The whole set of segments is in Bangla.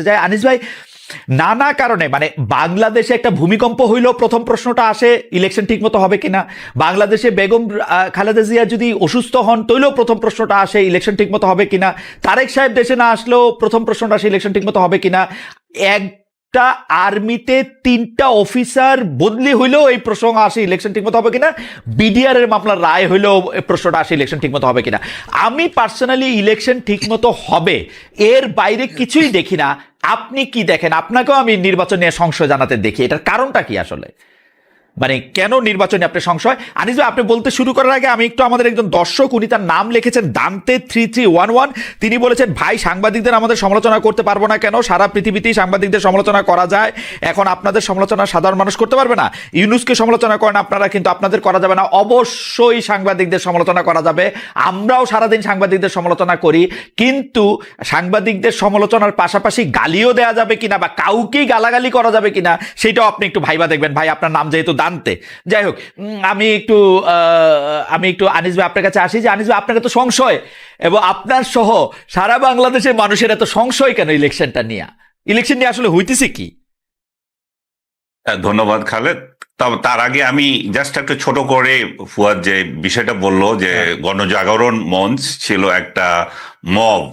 যায় আনিস ভাই, নানা কারণে মানে বাংলাদেশে একটা ভূমিকম্প হইলো, প্রথম প্রশ্নটা আসে ইলেকশন ঠিক মতো হবে কিনা। বাংলাদেশে বেগম খালেদা জিয়া যদি অসুস্থ হন তৈলেও প্রথম প্রশ্নটা আসে ইলেকশন ঠিক মতো হবে কিনা। তারেক সাহেব দেশে না আসলেও প্রথম প্রশ্নটা আসে ইলেকশন ঠিক মতো হবে কিনা। একটা আর্মিতে 3টা অফিসার বদলি হইলেও এই প্রশ্ন আসে ইলেকশন ঠিক মতো হবে কিনা। বিডিআর এর মামলার রায় হইলেও প্রশ্নটা আসে ইলেকশন ঠিক মতো হবে কিনা। আমি পার্সোনালি ইলেকশন ঠিক মতো হবে এর বাইরে কিছুই দেখি না। আপনি কি দেখেন? আপনাকেও আমি নির্বাচন নিয়ে সংশয় জানাতে দেখি, এটার কারণটা কি আসলে, মানে কেন নির্বাচনে আপনি সংশয়? আনিস ভাই, আপনি বলতে শুরু করার আগে আমি একটু আমাদের একজন দর্শক, উনি তার নাম লিখেছেন দান্তে 3311, তিনি বলেছেন ভাই সাংবাদিকদের আমাদের সমালোচনা করতে পারবো না কেন? সারা পৃথিবীতেই সাংবাদিকদের সমালোচনা করা যায়, এখন আপনাদের সমালোচনা সাধারণ মানুষ করতে পারবে না? ইউনুসকে সমালোচনা করেন আপনারা, কিন্তু আপনাদের করা যাবে না। অবশ্যই সাংবাদিকদের সমালোচনা করা যাবে, আমরাও সারাদিন সাংবাদিকদের সমালোচনা করি, কিন্তু সাংবাদিকদের সমালোচনার পাশাপাশি গালিও দেওয়া যাবে কিনা বা কাউকেই গালাগালি করা যাবে কিনা সেটাও আপনি একটু ভাইবা দেখবেন। ভাই আপনার নাম যেহেতু দান্তে, যাই হোক, আমি একটু আনিস ভাই আপনার কাছে আসি যে আনিস ভাই, আপনার এত সংশয় এবং আপনার সহ সারা বাংলাদেশের মানুষের এত সংশয় কেন ইলেকশনটা নিয়ে? ইলেকশন নিয়ে আসলে হইতেছে কি? ধন্যবাদ খালেদ। তবে তার আগে আমি জাস্ট একটা ছোট করে ফুয়াদ যে বিষয়টা বললো যে গণজাগরণ মঞ্চ ছিল একটা মব,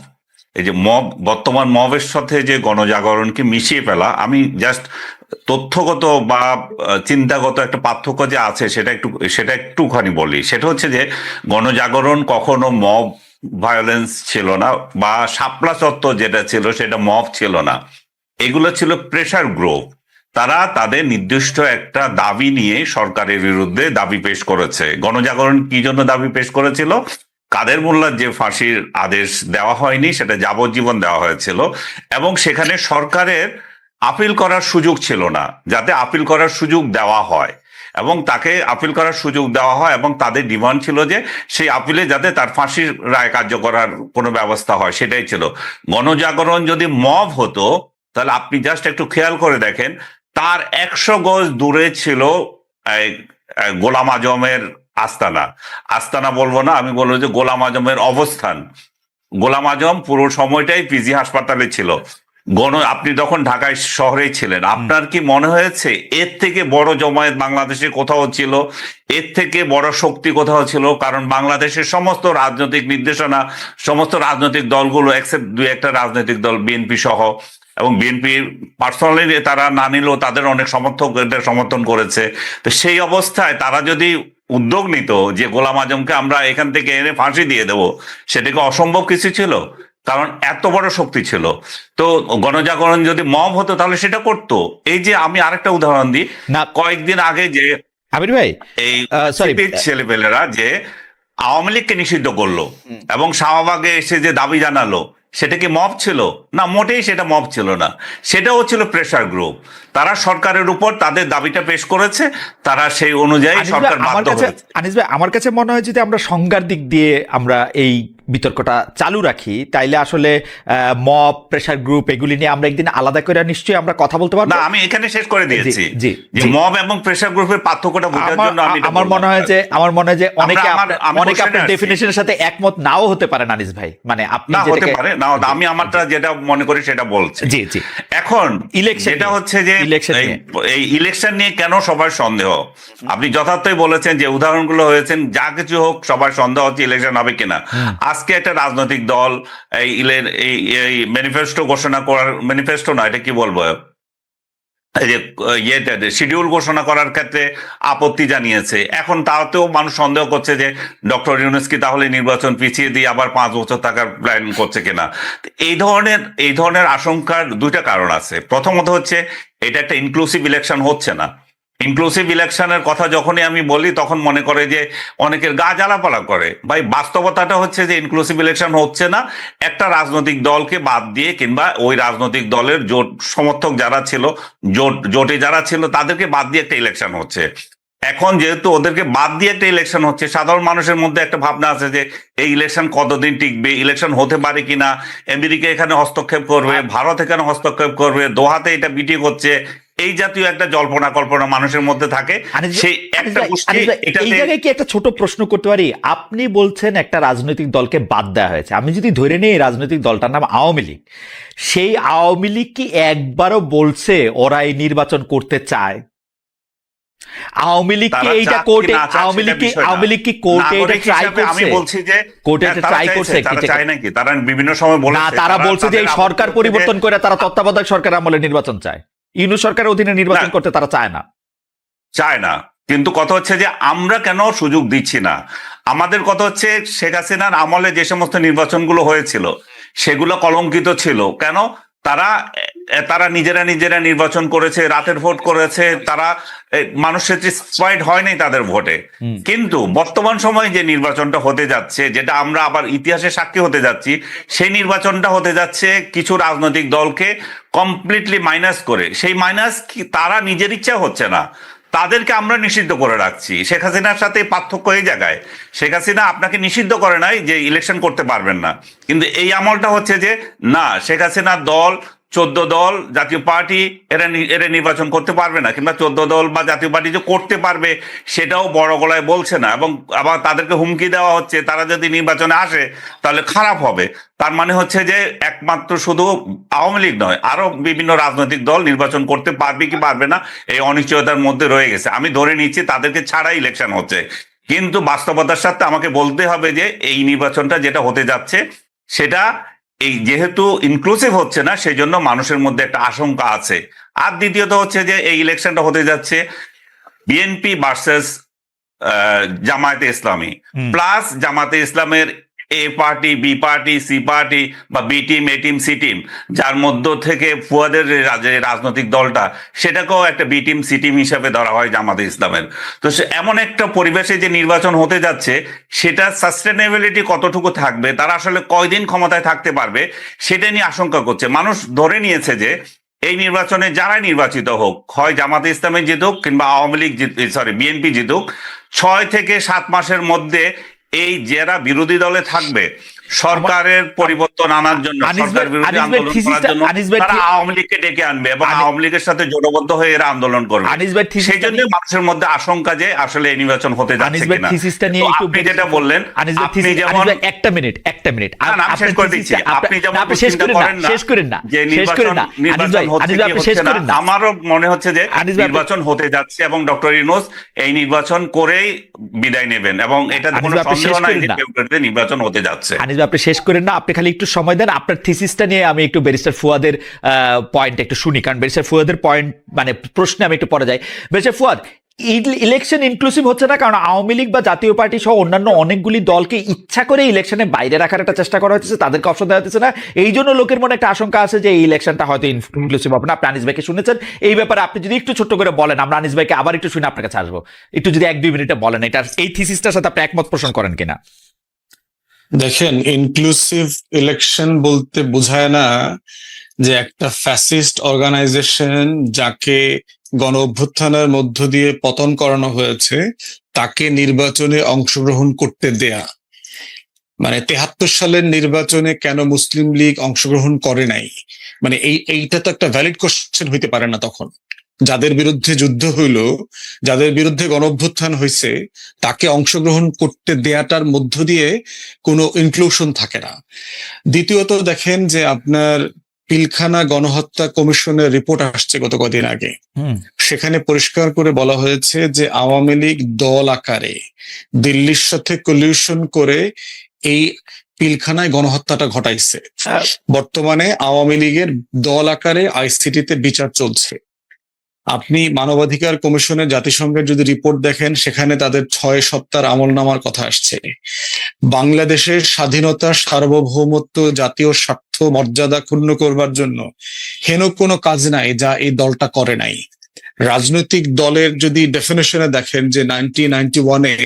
এই যে মব, বর্তমান মবের সাথে যে গণজাগরণকে মিশিয়ে ফেলা, আমি জাস্ট তথ্যগত বা চিন্তাগত একটা পার্থক্য যে আছে সেটা একটুখানি বলি। সেটা হচ্ছে যে গণজাগরণ কখনো মব ভায়োলেন্স ছিল না, বা শাপলা চত্বর যেটা ছিল সেটা মব ছিল না, এগুলো ছিল প্রেসার গ্রুপ। তারা তাদের নির্দিষ্ট একটা দাবি নিয়ে সরকারের বিরুদ্ধে দাবি পেশ করেছে। গণজাগরণ কি জন্য দাবি পেশ করেছিল? কাদের মোল্লার যে ফাঁসির আদেশ দেওয়া হয়নি সেটা যাবজ্জীবন দেওয়া হয়েছিল, এবং সেখানে সরকারের আপিল করার সুযোগ ছিল না, যাতে আপিল করার সুযোগ দেওয়া হয় এবং তাকে আপিল করার সুযোগ দেওয়া হয়, এবং তাদের ডিমান্ড ছিল যে সেই আপিলে যাতে তার ফাঁসির রায় কার্যকরার কোনো ব্যবস্থা হয়, সেটাই ছিল। গণজাগরণ যদি মব হতো তাহলে আপনি জাস্ট একটু খেয়াল করে দেখেন, তার 100 গজ দূরে ছিল গোলাম আজমের আস্তানা। আস্তানা বলবো না, আমি বলবো যে গোলাম আজমের অবস্থান। গোলাম আজম পুরো সময়টাই পিজি হাসপাতালে ছিল। আপনি যখন ঢাকায় শহরেই ছিলেন, আপনার কি মনে হয়েছে এর থেকে বড় জমায়েত বাংলাদেশে কোথাও ছিল? এর থেকে বড় শক্তি কোথাও ছিল? কারণ বাংলাদেশের সমস্ত রাজনৈতিক নির্দেশনা, সমস্ত রাজনৈতিক দলগুলো এক্সেপ্ট 2-1টা রাজনৈতিক দল, বিএনপি সহ, এবং বিএনপির পার্সোনালি তারা না নিলেও তাদের অনেক সমর্থক এদের সমর্থন করেছে। তো সেই অবস্থায় তারা যদি উদ্যোগ নিত যে গোলাম আজমকে আমরা এখান থেকে এনে ফাঁসি দিয়ে দেবো, সেটাকে অসম্ভব কিছু ছিল, কারণ এত বড় শক্তি ছিল। তো গণজাগরণ যদি মব হতো তাহলে সেটা করতো। এই যে আমি আরেকটা উদাহরণ দিই, না কয়েকদিন আগে যে আমির ভাই, এই ছেলেপেলেরা যে আওয়ামী লীগকে নিষিদ্ধ করলো এবং শাহবাগে এসে যে দাবি জানালো, সেটা কি মব ছিল? না, মোটেই সেটা মব ছিল না, সেটাও ছিল প্রেসার গ্রুপ। তারা সরকারের উপর তাদের দাবিটা পেশ করেছে, তারা সেই অনুযায়ী সরকার বাধ্য হয়েছে। আনিস ভাই, আমার কাছে মনে হয় যদি আমরা সংজ্ঞার দিক দিয়ে আমরা এই বিতর্কটা চালু রাখি, তাইলে আসলে মব, প্রেসার গ্রুপ এগুলি নিয়ে আমরা একদিন আলাদা করে নিশ্চয়ই আমরা কথা বলতে পারবো। না, আমি এখানে শেষ করে দিয়েছি যে মব এবং প্রেসার গ্রুপের পার্থক্যটা বোঝার জন্য আমার মনে হয় যে অনেকে আপনার ডেফিনিশনের সাথে একমত নাও হতে পারেন আনিস ভাই, মানে আপনি হতে পারে না, আমি আমারটা যেটা মনে করি সেটা বলছি। জি জি। এখন যেটা হচ্ছে যে এই ইলেকশন নিয়ে কেন সবার সন্দেহ, আপনি যথার্থই বলেছেন যে উদাহরণগুলো হয়েছেন, যা কিছু হোক সবার সন্দেহ হচ্ছে ইলেকশন হবে কিনা। আজকে একটা রাজনৈতিক দল এই ম্যানিফেস্টো ঘোষণা করার, ম্যানিফেস্টো না, এটা কি বলবো, এই যে শিডিউল ঘোষণা করার ক্ষেত্রে আপত্তি জানিয়েছে। এখন তাতেও মানুষ সন্দেহ করছে যে ডক্টর ইউনূস কি তাহলে নির্বাচন পিছিয়ে দিয়ে আবার 5 বছর থাকার প্ল্যান করছে কিনা। এই ধরনের আশঙ্কার 2টা কারণ আছে। প্রথমত হচ্ছে এটা একটা ইনক্লুসিভ ইলেকশন হচ্ছে না। ইনক্লুসিভ ইলেকশনের কথা যখনই আমি বলি তখন মনে করে যে অনেকের গা জ্বালাপালা করে। ভাই, বাস্তবতাটা হচ্ছে যে ইনক্লুসিভ ইলেকশন হচ্ছে না, একটা রাজনৈতিক দলকে বাদ দিয়ে কিংবা ওই রাজনৈতিক দলের জোট সমর্থক যারা ছিল, জোটে যারা ছিল তাদেরকে বাদ দিয়ে একটা ইলেকশন হচ্ছে। এখন যেহেতু ওদেরকে বাদ দিয়ে একটা ইলেকশন হচ্ছে, সাধারণ মানুষের মধ্যে একটা ভাবনা আছে যে এই ইলেকশন কতদিন টিকবে, ইলেকশন হতে পারে কিনা, আমেরিকা এখানে হস্তক্ষেপ করবে, ভারত এখানে হস্তক্ষেপ করবে, দোহাতে এটা বিটি করছে, এই জাতীয় একটা জল্পনা কল্পনা মানুষের মধ্যে থাকে। সেই একটা গোষ্ঠী এই এটাতে জায়গায় কি একটা ছোট প্রশ্ন করতে পারি? আপনি বলছেন একটা রাজনৈতিক দলকে বাদ দেওয়া হয়েছে, আমি যদি ধরে নিই এই রাজনৈতিক দলটার নাম আওয়ামী লীগ, সেই আওয়ামী লীগ কি একবারও বলছে ওরা এই নির্বাচন করতে চায়? আওয়ামী লীগ কি তারা এইটা চাক কি কোর্টে, না চাক আওয়ামী সেটা লীগ কি বিষয় না। আওয়ামী লীগ কি কোর্টে এটা নাগরিক ট্রাই হিসাবে আমি করছে? বলছি যে কোর্টে হ্যাঁ, এটা তারা ট্রাই চাইছে, করছে তারা কি? চায় নাকি? তারা বিভিন্ন সময় না, বলেছে তারা বলছে যে এই তাদের সরকার আপত্তি পরিবর্তন করে তারা তত্ত্বাবধায়ক সরকার আমলে নির্বাচন চায়, ইউনূস সরকারের অধীনে নির্বাচন না। করতে তারা চায় না। চায় না, কিন্তু কথা হচ্ছে যে আমরা কেন সুযোগ দিচ্ছি না? আমাদের কথা হচ্ছে শেখ হাসিনার আমলে যে সমস্ত নির্বাচনগুলো হয়েছিল সেগুলো কলঙ্কিত ছিল কেন? তারা তারা নিজেরা নির্বাচন করেছে, রাতের ভোট করেছে, তারা মানুষ স্যাটিসফাইড হয়নি তাদের ভোটে। কিন্তু বর্তমান সময়ে যে নির্বাচনটা হতে যাচ্ছে, যেটা আমরা আবার ইতিহাসে সাক্ষী হতে যাচ্ছি, সেই নির্বাচনটা হতে যাচ্ছে কিছু রাজনৈতিক দলকে কমপ্লিটলি মাইনাস করে। সেই মাইনাস কি তারা নিজের ইচ্ছা হচ্ছে না, তাদেরকে আমরা নিষিদ্ধ করে রাখছি। শেখ হাসিনার সাথে পার্থক্য এই জায়গায়, শেখ হাসিনা আপনাকে নিষিদ্ধ করে নাই যে ইলেকশন করতে পারবেন না, কিন্তু এই আমলটা হচ্ছে যে না, শেখ হাসিনার দল 14 দল জাতীয় পার্টি এরা নির্বাচন করতে পারবে না, কিংবা 14 দল বা জাতীয় পার্টি যে করতে পারবে সেটাও বড় গলায় বলছে না, এবং আবার তাদেরকে হুমকি দেওয়া হচ্ছে তারা যদি নির্বাচনে আসে তাহলে খারাপ হবে। তার মানে হচ্ছে যে একমাত্র শুধু আওয়ামী লীগ নয়, আরো বিভিন্ন রাজনৈতিক দল নির্বাচন করতে পারবে কি পারবে না এই অনিশ্চয়তার মধ্যে রয়ে গেছে। আমি ধরে নিচ্ছি তাদেরকে ছাড়াই ইলেকশন হচ্ছে, কিন্তু বাস্তবতার সাথে আমাকে বলতে হবে যে এই নির্বাচনটা যেটা হতে যাচ্ছে সেটা এই যেহেতু ইনক্লুসিভ হচ্ছে না, সেই জন্য মানুষের মধ্যে একটা আশঙ্কা আছে। আর দ্বিতীয়ত হচ্ছে যে এই ইলেকশনটা হতে যাচ্ছে বিএনপি ভার্সেস জামায়াতে ইসলামী, প্লাস জামায়াতে ইসলামের A party, B party, C party বা B team, A team, C team, যার মধ্য থেকে ফুয়াদের যে রাজনৈতিক দলটা সেটাকেও একটা বি টিম, সি টিম হিসাবে ধরা হয় জামাতে ইসলামের। তো এমন একটা পরিবেশে যে নির্বাচন হতে যাচ্ছে, সেটা সাস্টেনেবিলিটি কতটুকু থাকবে, তারা আসলে কয়দিন ক্ষমতায় থাকতে পারবে, সেটা নিয়ে আশঙ্কা করছে মানুষ। ধরে নিয়েছে যে এই নির্বাচনে যারাই নির্বাচিত হোক, হয় জামাতে ইসলামী জিতুক কিংবা আওয়ামী লীগ বিএনপি জিতুক, 6 থেকে 7 মাসের মধ্যে এই যারা বিরোধী দলে থাকবে সরকারের পরিবর্তন আনার জন্য, সরকার বিরোধী আন্দোলন করার জন্য তারা আওয়ামী লীগকে ডেকে আনবে এবং আওয়ামী লীগের সাথে জোটবদ্ধ হয়ে এরা আন্দোলন করবে। সেই জন্য মানুষের মধ্যে আশঙ্কা যে আসলে এই নির্বাচন হতে যাচ্ছে কিনা। আপনি যেটা বললেন, আপনি যেমন একটা মিনিট আমি শেষ করে দিচ্ছি, আপনি যেমন চিন্তা করেন না যে নির্বাচন হচ্ছে কি হচ্ছে না, আমারও মনে হচ্ছে যে নির্বাচন হতে যাচ্ছে এবং ডক্টর ইউনূস এই নির্বাচন করেই বিদায় নেবেন, এবং এটা কোনো সন্দেহ নাই যে ফেব্রুয়ারিতে নির্বাচন হতে যাচ্ছে। আপনি শেষ করেন না, আপনি খালি একটু সময় দেন। আপনার থিসিসটা নিয়ে আমি একটু ব্যারিস্টার ফুয়াদের পয়েন্ট একটু শুনি, কারণ ব্যারিস্টার ফুয়াদের পয়েন্ট মানে প্রশ্নে আমি একটু পরে যাই। ব্যারিস্টার ফুয়াদ, ইলেকশন ইনক্লুসিভ হচ্ছে না কারণ আওয়ামী লীগ বা জাতীয় পার্টি সহ অন্যান্য অনেকগুলি দলকে ইচ্ছা করে ইলেকশনে বাইরে রাখার একটা চেষ্টা করা হচ্ছে, তাদেরকে অপশন দেওয়া হচ্ছে না। এই জন্য লোকের মনে একটা আশঙ্কা আছে যে এই ইলেকশনটা হয়তো ইনক্লুসিভ হবে না। আপনি আনিস ভাইকে শুনেছেন এই ব্যাপারে, আপনি যদি একটু ছোট্ট করে বলেন, আমরা আনিস ভাইকে আবার একটু শুনে আপনার কাছে আসবো, একটু যদি 1-2 মিনিটে বলেন এটা এই থিসিসটার সাথে আপনি একমত পোষণ করেন কিনা। দেখেন, ইনক্লুসিভ ইলেকশন বলতে বোঝায় না যে একটা ফ্যাসিস্ট অর্গানাইজেশন যাকে গণ অভ্যুত্থানের মধ্য দিয়ে পতন করানো হয়েছে তাকে নির্বাচনে অংশগ্রহণ করতে দেয়া। মানে 73 সালের নির্বাচনে কেন মুসলিম লীগ অংশগ্রহণ করে নাই, মানে এইটা তো একটা ভ্যালিড কোশ্চেন হইতে পারে না। তখন যাদের বিরুদ্ধে যুদ্ধ হইল, যাদের বিরুদ্ধে গণঅভ্যুত্থান হয়েছে, তাকে অংশগ্রহণ করতে দেয়াটার মধ্য দিয়ে কোনো ইনক্লুশন থাকে না। দ্বিতীয়ত দেখেন যে আপনার পিলখানা গণহত্যা কমিশনের রিপোর্ট আসছে গত কদিন আগে, সেখানে পরিষ্কার করে বলা হয়েছে যে আওয়ামী লীগ দল আকারে দিল্লির সাথে কলিউশন করে এই পিলখানায় গণহত্যাটা ঘটাইছে। বর্তমানে আওয়ামী লীগের দল আকারে আইসিটিতে বিচার চলছে। আপনি মানবাধিকার কমিশনের জাতিসংঘের যদি রিপোর্ট দেখেন, সেখানে তাদের 6 সপ্তাহের আমলনামার কথা আসছে। বাংলাদেশের স্বাধীনতা, সার্বভৌমত্ব, জাতীয় স্বার্থ, মর্যাদা ক্ষুণ্ণ করবার জন্য হেন কোনো কাজ নাই যা এই দলটা করে নাই। রাজনৈতিক দলের যদি ডেফিনেশনে দেখেন যে 1991-এ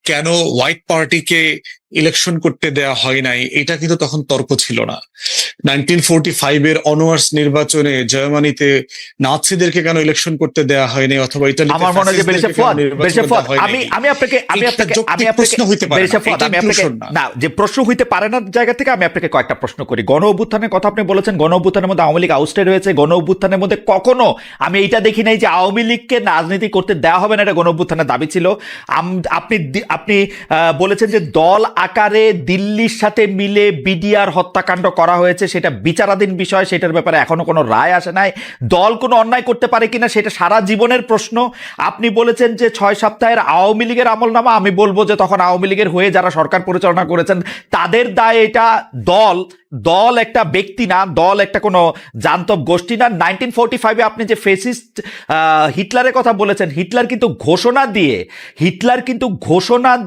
কেন হোয়াইট পার্টিকে ইলেকশন করতে দেয়া হয় নাই, এটা কিন্তু তখন তর্ক ছিল না। 1945-এর অনওয়ার্স নির্বাচনে জার্মানিতে নাৎসিদেরকে কেন ইলেকশন করতে দেয়া হয়নি, অথবা ইতালিতে আমার মনে হয় যে ফ্যাসিস্টদেরকে কেন নির্বাচন দেয়া হয়নি, আমি আপনাকে এটা যৌক্তিক প্রশ্ন হইতে পারে না, এটা inclusion না। না, যে প্রশ্ন হইতে পারে না জায়গা থেকে আমি আপনাকে কয়েকটা প্রশ্ন করি। গণ অভ্যুত্থানের কথা আপনি বলেছেন, গণ অভ্যুত্থানের মধ্যে আওয়ামী লীগ আউস্টেড হয়েছে। গণ অভ্যুত্থানের মধ্যে কখনো আমি এইটা দেখি নাই যে আওয়ামী লীগকে রাজনীতি করতে দেওয়া হবে না, এটা গণ অভ্যুত্থানের দাবি ছিল। আপনি বলেছেন যে দল আকারে দিল্লির সাথে মিলে বিডিআর হত্যাকাণ্ড করা হয়েছে, সেটা বিচারাধীন বিষয়, সেটার ব্যাপারে এখনো কোনো রায় আসে নাই। দল কোনো অন্যায় করতে পারে কিনা সেটা সারা জীবনের প্রশ্ন। আপনি বলেছেন যে 6 সপ্তাহের আওয়ামী লীগের আমলনামা, আমি বলবো যে তখন আওয়ামী লীগের হয়ে যারা সরকার পরিচালনা করেছেন তাদের দায় এটা। দল একটা ব্যক্তি না, দল একটা কোনো জান্তব গোষ্ঠী না। 1945-এ আপনি যে ফেসিস্ট হিটলারের কথা বলেছেন, হিটলার কিন্তু ঘোষণা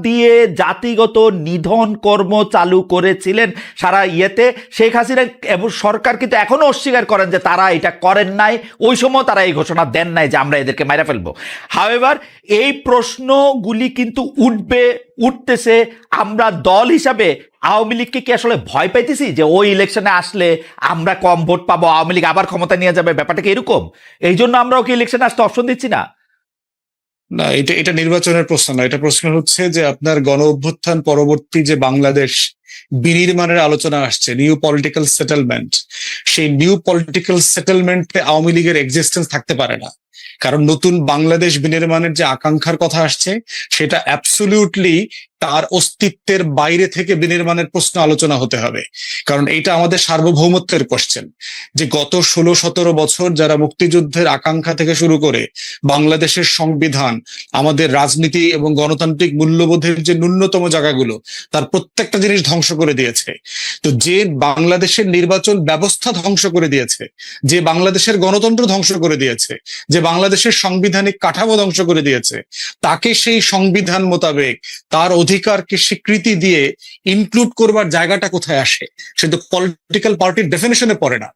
দিয়ে জাতিগত নিধন কর্ম চালু করেছিলেন সারা ইয়েতে। শেখ হাসিনা এবং সরকার কিন্তু এখনো অস্বীকার করেন যে তারা এটা করেন নাই, ওই সময় তারা এই ঘোষণা দেন নাই যে আমরা এদেরকে মাইরা ফেলবো। হাওয়েভার এই প্রশ্নগুলি কিন্তু উঠতেছে। আমরা দল হিসাবে আওয়ামী লীগকে কি আসলে ভয় পাইতেছি যে ওই ইলেকশনে আসলে আমরা কম ভোট পাবো, আওয়ামী লীগ আবার ক্ষমতা নিয়ে যাবে, ব্যাপারটা কি এরকম? এই জন্য আমরা ওকে ইলেকশনে আসতে অপশন দিচ্ছি না? না, এটা নির্বাচনের প্রশ্ন না, এটা প্রশ্ন হচ্ছে যে আপনার গণ অভ্যুত্থান পরবর্তী যে বাংলাদেশ বিনির্মাণের আলোচনা আসছে, নিউ পলিটিক্যাল সেটেলমেন্ট, সেই নিউ পলিটিক্যাল সেটেলমেন্টে আওয়ামী লীগের এক্সিস্টেন্স থাকতে পারে না। কারণ নতুন বাংলাদেশ বিনির্মাণের যে আকাঙ্ক্ষার কথা আসছে, সেটা অ্যাবসলিউটলি তার অস্তিত্বের বাইরে থেকে বিনির্মাণের প্রশ্ন আলোচনা হতে হবে। কারণ এটা আমাদের সার্বভৌমত্বের কোশ্চেন, যে গত 16-17 বছর যারা মুক্তিযুদ্ধের আকাঙ্ক্ষা থেকে শুরু করে বাংলাদেশের সংবিধান, আমাদের রাজনীতি এবং গণতান্ত্রিক মূল্যবোধের যে ন্যূনতম জায়গাগুলো, তার প্রত্যেকটা জিনিস ধ্বংস করে দিয়েছে। তো যে বাংলাদেশের নির্বাচন ব্যবস্থা ধ্বংস করে দিয়েছে, যে বাংলাদেশের গণতন্ত্র ধ্বংস করে দিয়েছে, যে বাংলাদেশের সাংবিধানিক কাঠামো ধ্বংস করে দিয়েছে, তাকে সেই সংবিধান মোতাবেক তার অধিকারকে স্বীকৃতি দিয়ে ইনক্লুড করবার জায়গাটা কোথায় আসে? সে তো পলিটিক্যাল পার্টির ডেফিনেশনে পড়ে না,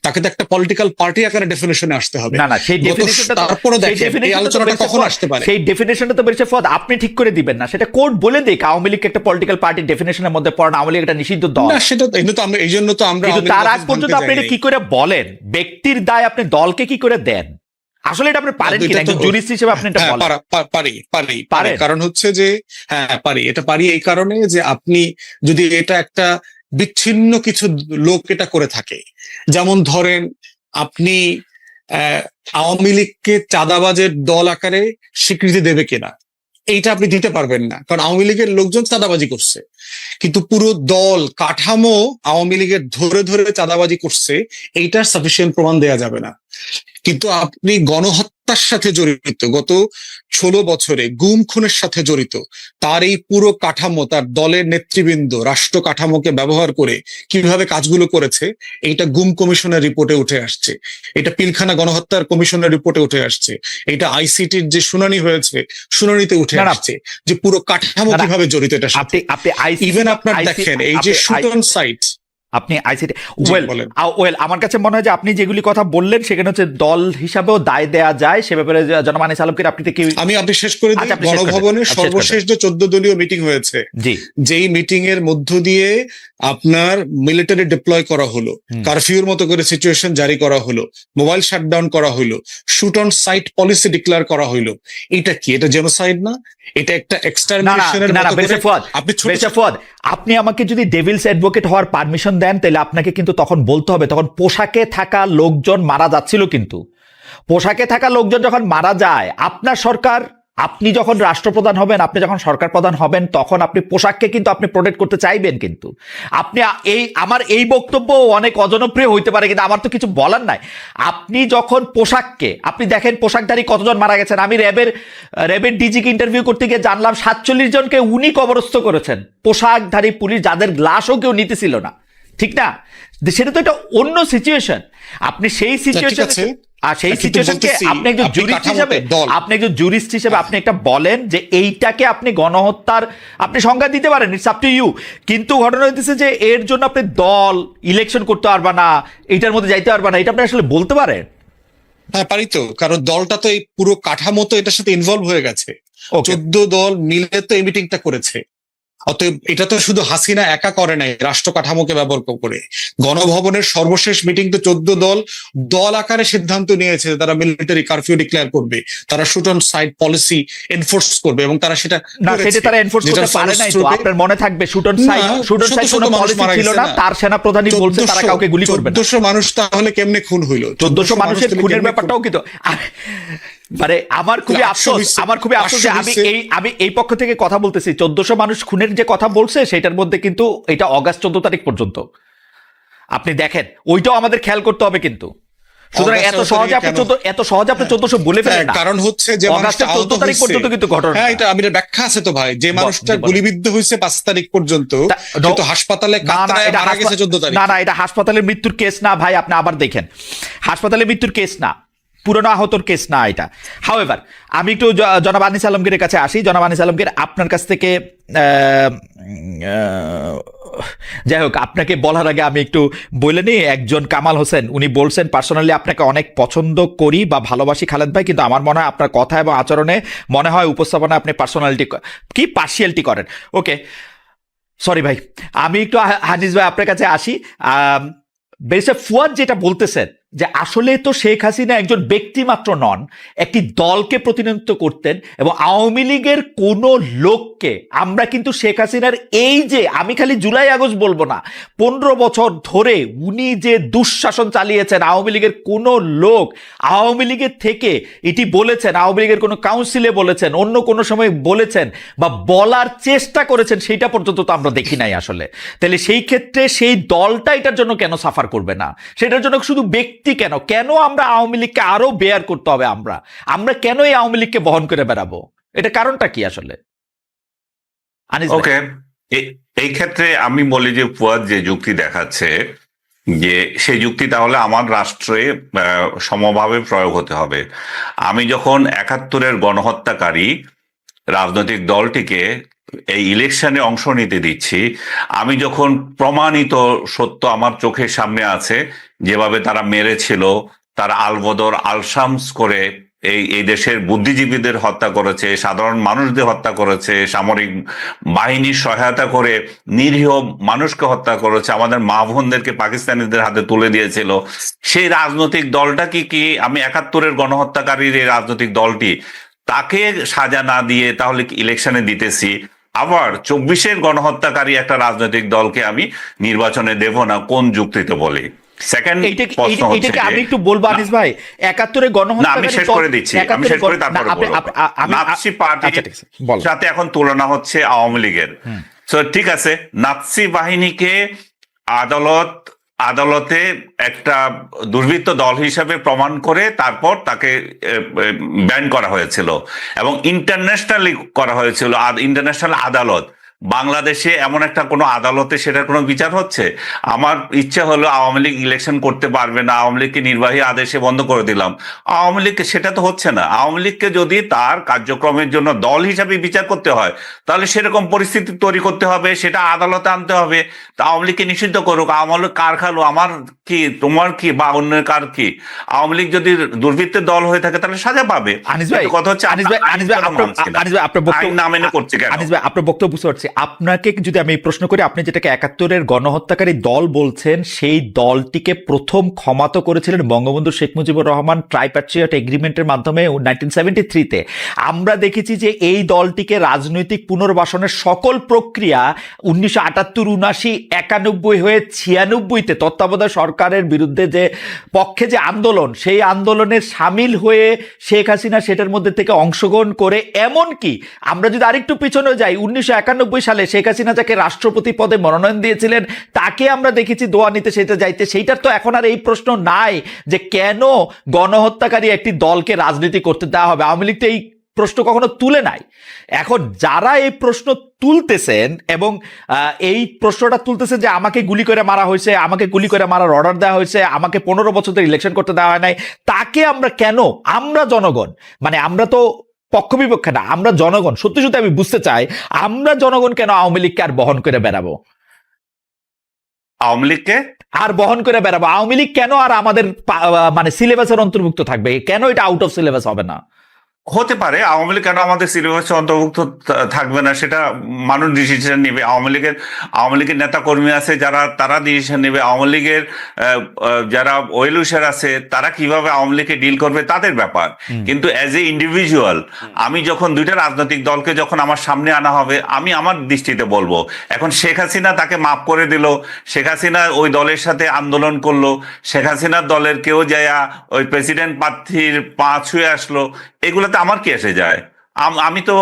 তাকে তো একটা পলিটিক্যাল পার্টি আকারে ডেফিনেশনে আসতে হবে। না, সেই ডেফিনিশনটা তারপরে দেখেন এই আলোচনাটা কখন আসতে পারে। সেই ডেফিনেশনটা তো বেরিয়েছে ফদ, আপনি ঠিক করে দিবেন না, সেটা কোর্ট বলে দিক আওয়ামী লীগ একটা পলিটিক্যাল পার্টির ডেফিনেশনের মধ্যে পড়ে না, আওয়ামী লীগ একটা নিষিদ্ধ দল। না, সেটা তো আমরা এই জন্য তো আমরা তার আগ পর্যন্ত আপনি এটা কি করে বলেন? ব্যক্তির দায় আপনি দলকে কি করে দেন? আসলে এটা আপনি পারেন কিনা একজন জুরিস্ট হিসেবে আপনি এটা বলেন? পারি, কারণ হচ্ছে যে হ্যাঁ পারি এই কারণে যে আপনি যদি এটা একটা বিচ্ছিন্ন কিছু লোক এটা করে থাকে, যেমন ধরেন আপনি আওয়ামী লীগকে চাঁদাবাজের দল আকারে স্বীকৃতি দেবে কিনা, এইটা আপনি দিতে পারবেন না, কারণ আওয়ামী লীগের লোকজন চাঁদাবাজি করছে। কিন্তু পুরো দল কাঠামো আওয়ামী লীগের ধরে ধরে চাঁদাবাজি করছে, এইটার সাফিসিয়েন্ট প্রমাণ দেয়া যাবে না। কিন্তু আপনি গণহত্যার সাথে জড়িত, গত 16 বছরে গুম খুনের সাথে জড়িত, তার এই পুরো কাঠামো, তার দলের নেতৃবৃন্দ রাষ্ট্র কাঠামোকে ব্যবহার করে কিভাবে কাজগুলো করেছে, এইটা গুম কমিশনের রিপোর্টে উঠে আসছে, এটা পিলখানা গণহত্যার কমিশনের রিপোর্টে উঠে আসছে, এটা আইসিটির যে শুনানি হয়েছে শুনানিতে উঠে আসছে, যে পুরো কাঠামো কিভাবে জড়িত এটার সাথে। ইভেন আপনার দেখেন এই যে শুট অন সাইট, আপনি আইসিটি ওয়েল আমার কাছে মনে হয় যে আপনি যেগুলি কথা বললেন সেখানে হচ্ছে দল হিসাবেও দায় দেয়া যায়, সে ব্যাপারে জনাব আনিস আলমগীর আপনি কি আপনি শেষ করে দিই। গণভবনের সর্বশেষ যে 14 দলীয় মিটিং হয়েছে, যেই মিটিং এর মধ্য দিয়ে আপনার মিলিটারি ডিপ্লয় করা হলো, কারফিউর মতো করে সিচুয়েশন জারি করা হলো, মোবাইল শাটডাউন করা হলো, shoot on sight policy declare করা হলো, এটা কি? এটা জেনোসাইড না? এটা একটা এক্সটারমিনেশনের মতো করে আপনি আমাকে যদি ডেভিলস অ্যাডভোকেট হওয়ার পারমিশন দেন, তাহলে আপনাকে কিন্তু তখন বলতে হবে তখন পোশাকে থাকা লোকজন মারা যাচ্ছিল, কিন্তু পোশাকে থাকা লোকজন যখন মারা যায়, আপনার সরকার, আপনি যখন রাষ্ট্রপ্রধান হবেন, আপনি যখন সরকার প্রধান হবেন, তখন আপনি পোশাককে কিন্তু আপনি প্রোটেক্ট করতে চাইবেন। কিন্তু আপনি আমার এই বক্তব্য অনেক অজনপ্রিয় হইতে পারে, কিন্তু আমার তো কিছু বলার নাই। আপনি যখন পোশাককে, আপনি দেখেন পোশাকধারী কতজন মারা গেছেন। আমি র্যাবের ডিজিকে ইন্টারভিউ করতে গিয়ে জানলাম 47 জনকে উনি কবরস্থ করেছেন, পোশাকধারী পুলিশ, যাদের গ্লাসও কেউ নিতেছিল না। ঠিক না? সেটা তো একটা অন্য সিচুয়েশন। আপনি সেই সিচুয়েশন, আর সেই সিচুয়েশনকে আপনি একজন জুরিস্ট হিসেবে আপনি একটা বলেন যে এইটাকে আপনি গণহত্যার আপনি সংজ্ঞা দিতে পারেন, ইটস আপ টু ইউ। কিন্তু ঘটনা হইতেছে যে এর জন্য আপনি দল ইলেকশন করতে পারবা না, এইটার মধ্যে যাইতে পারবা না, এটা আপনি আসলে বলতে পারেন? হ্যাঁ পারি তো, কারণ দলটা তো এই পুরো কাঠামো তো এটার সাথে ইনভলভ হয়ে গেছে। ওকে 14 দল মিলে তো এই মিটিংটা করেছে। অতএব এটা তো শুধু হাসিনা একা করে নাই রাষ্ট্র কাঠামোকে ব্যবহার করে। গণভবনের সর্বশেষ মিটিং তো 14 দল দল আকারে সিদ্ধান্ত নিয়েছে তারা মিলিটারি কারফিউ ডিক্লেয়ার করবে, তারা shoot on sight policy enforce করবে, এবং তারা সেটা না, করেছে। সেটা তারা এনফোর্স যেটার করতে পারে নাই তো। ফলশ্রুতি আপনার মনে থাকবে শুট অন সাইট, না, শুট অন সাইট শত শত কোনো মানুষ পলিসি মারা ছিল গেছে না, না। তার সেনাপ্রধানই বলছে তারা কাউকে গুলি করবে না। 1400 মানুষ তাহলে কেমনে খুন হইলো? 1400 মানুষের তাহলে খুনের কেমনে ব্যাপারটাও কিন্তু মানে আমার খুবই আফসোস, আমার খুবই আফসোস যে আমি এই পক্ষ থেকে কথা বলতেছি। 1400 মানুষ খুনের যে কথা বলছে সেটার মধ্যে কিন্তু এটা অগাস্ট 14 তারিখ পর্যন্ত আপনি দেখেন, ওইটাও আমাদের খেয়াল করতে হবে কিন্তু। সুতরাং এত সহজে আপনি 1400 বলে ফেলেন না। কারণ হচ্ছে যে অগাস্টের 14 তারিখ পর্যন্ত কিন্তু ঘটনা। হ্যাঁ, এটা আমি ব্যাখ্যা আছে তো ভাই, যে মানুষটা বলেন। গুলিবিদ্ধ হয়েছে 5 তারিখ পর্যন্ত, কিন্তু হাসপাতালে কাতরায় মারা গেছে 14 তারিখ। না, এটা হাসপাতালের মৃত্যুর কেস না ভাই, আপনি আবার দেখেন, হাসপাতালের মৃত্যুর কেস না, পুরনো আহতর কেস না এটা। হাউএভার, আমি একটু জনাব আনিস আলমগীরের কাছে আসি। জনাব আনিস আলমগীর, আপনার কাছ থেকে যাই হোক, আপনাকে বলার আগে আমি একটু বলে নিই, একজন কামাল হোসেন উনি বলছেন, পার্সোনালি আপনাকে অনেক পছন্দ করি বা ভালোবাসি খালেদ ভাই, কিন্তু আমার মনে হয় আপনার কথা এবং আচরণে মনে হয় উপস্থাপনা আপনি পার্সিয়ালিটি করেন। ওকে, সরি ভাই, আমি একটু হানিস ভাই আপনার কাছে আসি। ব্যারিস্টার ফুয়াদ যেটা বলতেছেন যে আসলে তো শেখ হাসিনা একজন ব্যক্তি মাত্র নন, একটি দলকে প্রতিনিধিত্ব করতেন, এবং আওয়ামী লীগের কোন লোককে আমরা কিন্তু শেখ হাসিনার এই যে, আমি খালি জুলাই আগস্ট বলবো না, 15 বছর ধরে উনি যে দুঃশাসন চালিয়েছেন, আওয়ামী লীগের কোন লোক আওয়ামী লীগের থেকে এটি বলেছেন, আওয়ামী লীগের কোনো কাউন্সিলে বলেছেন, অন্য কোনো সময় বলেছেন বা বলার চেষ্টা করেছেন, সেইটা পর্যন্ত তো আমরা দেখি নাই আসলে। তাহলে সেই ক্ষেত্রে সেই দলটা এটার জন্য কেন সাফার করবে না? সেটার জন্য শুধু ব্যক্তি কেন আমরা আওয়ামী লীগকে আরো বেয়ার করতে হবে? আমরা কেন এই আওয়ামী লীগকে বহন করে বেড়াবো? এটা কারণটা কি আসলে? ওকে, এই ক্ষেত্রে আমি বলি যে ফুয়াদ যে যুক্তি দেখাচ্ছে, যে সেই যুক্তি তাহলে আমার রাষ্ট্রে সমভাবে প্রয়োগ হতে হবে। আমি যখন 71-এর গণহত্যাকারী রাজনৈতিক দলটিকে এই ইলেকশনে অংশ নিতে দিচ্ছি, আমি যখন প্রমাণিত সত্য আমার চোখের সামনে আছে, যেভাবে তারা মেরেছিল, তারা আলবদর আলশামস করে এই দেশের বুদ্ধিজীবীদের হত্যা করেছে, সাধারণ মানুষদের হত্যা করেছে, সামরিক বাহিনীর সহায়তা করে নিরীহ মানুষকে হত্যা করেছে, আমাদের মা বোনদেরকে পাকিস্তানিদের হাতে তুলে দিয়েছিল, সেই রাজনৈতিক দলটা কি আমি 71-এর গণহত্যাকারীর এই রাজনৈতিক দলটি তাকে সাজা না দিয়ে তাহলে ইলেকশনে দিতেছি, আবার 24-এর গণহত্যাকারী একটা রাজনৈতিক দলকে আমি নির্বাচনে দেব না, কোন যুক্তিতে বলি? সেকেন্ড প্রশ্ন হচ্ছে, আমি একটু বলবো আনিস ভাই, 71-এর গণহত্যাকারী, আমি শেষ করে দিচ্ছি, আমি শেষ করে তারপরে নাৎসি পার্টির সাথে এখন তুলনা হচ্ছে আওয়ামী লীগের। তো ঠিক আছে, নাৎসি বাহিনীকে আদালতে একটা দুর্বৃত্ত দল হিসাবে প্রমাণ করে তারপর তাকে ব্যান করা হয়েছিল, এবং ইন্টারন্যাশনালি করা হয়েছিল। ইন্টারন্যাশনাল আদালত, বাংলাদেশে এমন একটা কোনো আদালতে সেটার কোনো বিচার হচ্ছে? আমার ইচ্ছা হলো আওয়ামী লীগ ইলেকশন করতে পারবে না, আওয়ামী লীগকে নির্বাহী আদেশে বন্ধ করে দিলাম, আওয়ামী লীগকে, সেটা তো হচ্ছে না। আওয়ামী লীগকে যদি তার কার্যক্রমের জন্য দল হিসাবে বিচার করতে হয়, তাহলে সেরকম পরিস্থিতি তৈরি করতে হবে, সেটা আদালতে আনতে হবে। তা আওয়ামী লীগকে নিষিদ্ধ করুক, আওয়ামী লীগ কার খালো, আমার কি, তোমার কি, বা অন্যের কার কি? আওয়ামী লীগ যদি দুর্বৃত্তের দল হয়ে থাকে তাহলে সাজা পাবে। কথা হচ্ছে আইন না মেনে করছে কেন? আনিস ভাই, আপনার বক্তব্য বুঝতে পারছি। আপনাকে যদি আমি এই প্রশ্ন করি, আপনি যেটাকে 71-এর গণহত্যাকারী দল বলছেন, সেই দলটিকে প্রথম ক্ষমা তো করেছিলেন বঙ্গবন্ধু শেখ মুজিবুর রহমান ট্রাইপ্যাট্রিয়ট এগ্রিমেন্টের মাধ্যমে 1973-তে। আমরা দেখেছি যে এই দলটিকে রাজনৈতিক পুনর্বাসনের সকল প্রক্রিয়া 1978, 79, 91 হয়ে 96-তে তত্ত্বাবধায়ক সরকারের বিরুদ্ধে যে পক্ষে যে আন্দোলন, সেই আন্দোলনের সামিল হয়ে শেখ হাসিনা সেটার মধ্যে থেকে অংশগ্রহণ করে, এমনকি আমরা যদি আরেকটু পিছনে যাই, 1991 সালে শেখ হাসিনা যাকে রাষ্ট্রপতি পদে মনোনয়ন দিয়েছিলেন তাকে আমরা দেখেছি দোয়া নিতে, সেটা যাইতে। সেইটার তো এখন আর এই প্রশ্ন নাই যে কেন গণহত্যাকারী একটি দলকে রাজনীতি করতে দেওয়া হবে। আওয়ামী লীগ তো এই প্রশ্ন কখনো তুলে নাই। এখন যারা এই প্রশ্ন তুলতেছেন এবং এই প্রশ্নটা তুলতেছে যে আমাকে গুলি করে মারা হয়েছে, আমাকে গুলি করে মারার অর্ডার দেওয়া হয়েছে, আমাকে 15 বছর ধরে ইলেকশন করতে দেওয়া হয় নাই, তাকে আমরা কেন, আমরা জনগণ, মানে আমরা তো পক্ষ বিপক্ষে না, আমরা জনগণ, সত্যি সত্যি আমি বুঝতে চাই, আমরা জনগণ কেন আওয়ামী লীগকে আর বহন করে বেড়াবো? আওয়ামী লীগকে আর বহন করে বেড়াবো। আওয়ামী লীগ কেন আর আমাদের মানে সিলেবাসের অন্তর্ভুক্ত থাকবে? কেন এটা আউট অফ সিলেবাস হবে না? হতে পারে আওয়ামী লীগ কেন আমাদের সিলেবাসে অন্তর্ভুক্ত থাকবে না সেটা মানুষ ডিসিশন নেবে। আওয়ামী লীগের নেতা কর্মী আছে যারা, তারা ডিসিশন নেবে। আওয়ামী লীগের যারা ওয়েল উইশার আছে তারা কিভাবে আওয়ামী লীগকে ডিল করবে তাদের ব্যাপার। কিন্তু অ্যাজ এ ইন্ডিভিজুয়াল আমি যখন দুইটা রাজনৈতিক দলকে যখন আমার সামনে আনা হবে, আমি আমার দৃষ্টিতে বলবো, এখন শেখ হাসিনা তাকে মাফ করে দিল, শেখ হাসিনা ওই দলের সাথে আন্দোলন করলো, শেখ হাসিনার দলের কেউ যায় ওই প্রেসিডেন্ট প্রার্থীর পা ছুঁয়ে আসলো, এগুলোতে আমার কি এসে যায়? আমি তো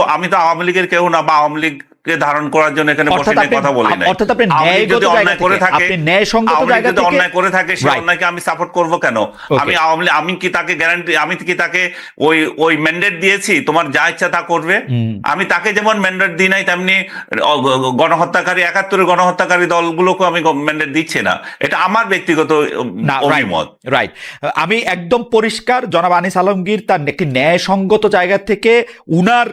আওয়ামী লীগের কেউ না, বা আওয়ামী লীগকে ধারণ করার জন্য এখানে বসে কথা বলি না। অর্থাৎ আপনি আওয়ামী লীগ যদি অন্যায় করে থাকে, ন্যায়সঙ্গত আওয়ামী লীগ জায়গা যদি থেকে অন্যায় করে থাকে, সেই অন্যায়কে আমি সাপোর্ট করব কেন? আমি কি তাকে গ্যারান্টি, আমি কি তাকে ওই ম্যান্ডেট দিয়েছি তোমার যা ইচ্ছা তা করবে? আমি তাকে যেমন ম্যান্ডেট দিই নাই, তেমনি গণহত্যাকারী ৭১ গণহত্যাকারী দলগুলোকে আমি ম্যান্ডেট দিচ্ছি না। এটা আমার ব্যক্তিগত অভিমত। রাইট। আমি একদম পরিষ্কার, জনাব আনিস আলমগীর তার একটি ন্যায়সঙ্গত জায়গা থেকে, উনার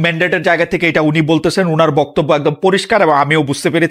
ম্যান্ডেটের জায়গা থেকে এটা উনি বলতেছেন, উনার বক্তব্য একদম পরিষ্কার এবং আমিও বুঝতে পেরেছি।